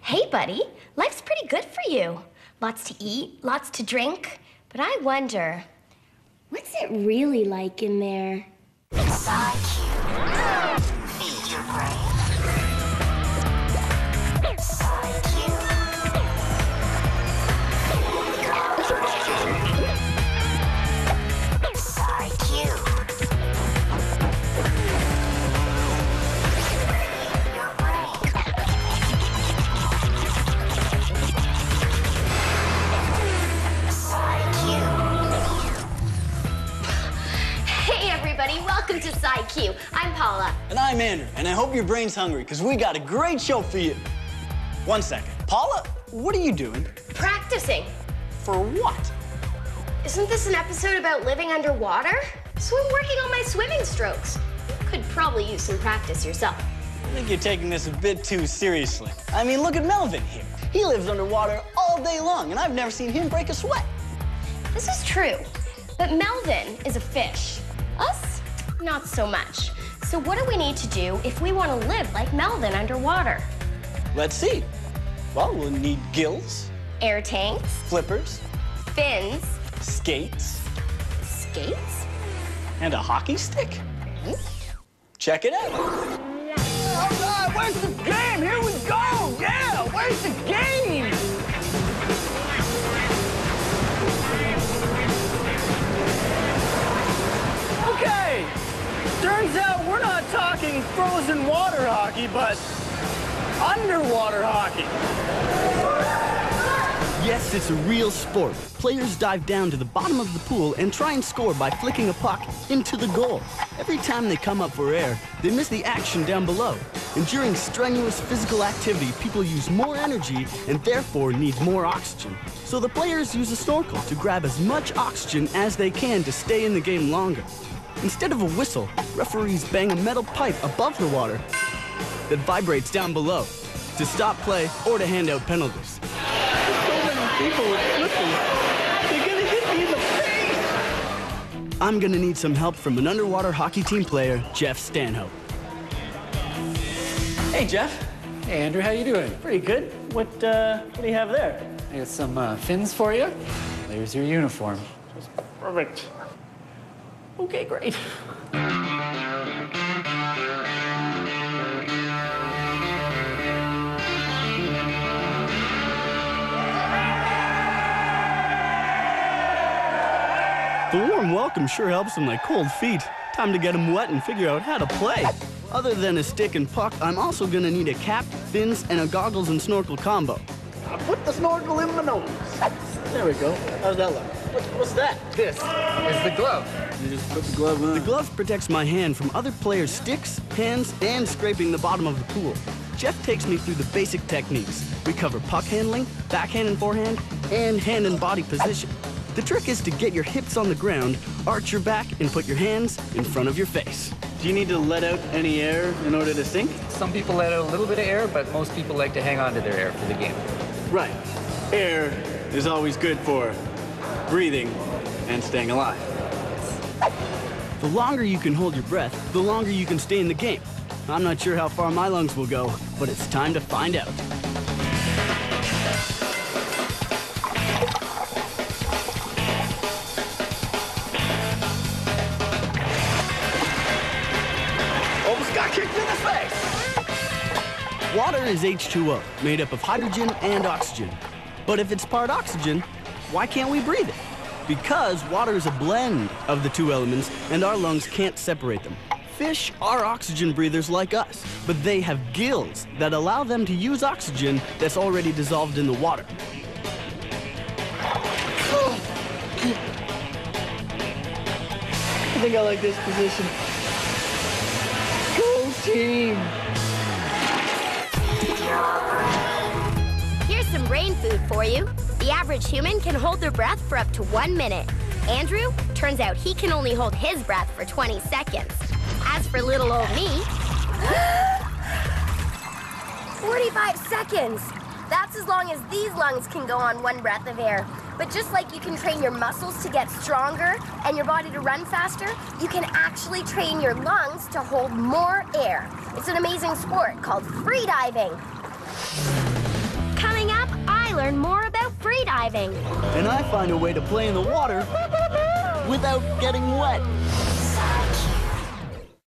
Hey, buddy. Life's pretty good for you. Lots to eat, lots to drink. But I wonder, what's it really like in there? Sci-Q. Feed your brain. Sci-Q. Sci-Q. Your brain. Sci-Q. Hey, everybody. Welcome to Sci-Q. I'm Paula. And I'm Andrew, and I hope your brain's hungry, because we got a great show for you. 1 second. Paula, what are you doing? Practicing. For what? Isn't this an episode about living underwater? So I'm working on my swimming strokes. You could probably use some practice yourself. I think you're taking this a bit too seriously. I mean, look at Melvin here. He lives underwater all day long, and I've never seen him break a sweat. This is true, but Melvin is a fish. Us, not so much. So what do we need to do if we want to live like Melvin underwater? Let's see. Well, we'll need gills, Air tanks, flippers, fins, skates, skates? and a hockey stick. Check it out. All right, where's the game? Here we go! Yeah, where's the game? Okay, turns out we're not talking frozen water hockey, but underwater hockey. Yes, it's a real sport. Players dive down to the bottom of the pool and try and score by flicking a puck into the goal. Every time they come up for air, they miss the action down below. And during strenuous physical activity, people use more energy and therefore need more oxygen. So the players use a snorkel to grab as much oxygen as they can to stay in the game longer. Instead of a whistle, referees bang a metal pipe above the water that vibrates down below to stop play or to hand out penalties. People with flippers, they're gonna hit me in the face! I'm gonna need some help from an underwater hockey team player, Jeff Stanhope. Hey, Jeff. Hey, Andrew, how you doing? Pretty good. What do you have there? I got some fins for you. There's your uniform. Perfect. Okay, great. The warm welcome sure helps them like cold feet. Time to get them wet and figure out how to play. Other than a stick and puck, I'm also gonna need a cap, fins, and a goggles and snorkel combo. I put the snorkel in my nose. There we go. How's that look? What's that? This is the glove. You just put the glove on. The glove protects my hand from other players' sticks, hands, and scraping the bottom of the pool. Jeff takes me through the basic techniques. We cover puck handling, backhand and forehand, and hand and body position. The trick is to get your hips on the ground, arch your back, and put your hands in front of your face. Do you need to let out any air in order to sink? Some people let out a little bit of air, but most people like to hang on to their air for the game. Right. Air is always good for breathing and staying alive. The longer you can hold your breath, the longer you can stay in the game. I'm not sure how far my lungs will go, but it's time to find out. Almost got kicked in the face! Water is H2O, made up of hydrogen and oxygen. But if it's part oxygen, why can't we breathe it? Because water is a blend of the two elements, and our lungs can't separate them. Fish are oxygen breathers like us, but they have gills that allow them to use oxygen that's already dissolved in the water. I think I like this position. Go team! Here's some brain food for you. The average human can hold their breath for up to 1 minute. Andrew, turns out he can only hold his breath for 20 seconds. As for little old me, 45 seconds. That's as long as these lungs can go on one breath of air. But just like you can train your muscles to get stronger and your body to run faster, you can actually train your lungs to hold more air. It's an amazing sport called freediving. learn more about freediving. And I find a way to play in the water without getting wet.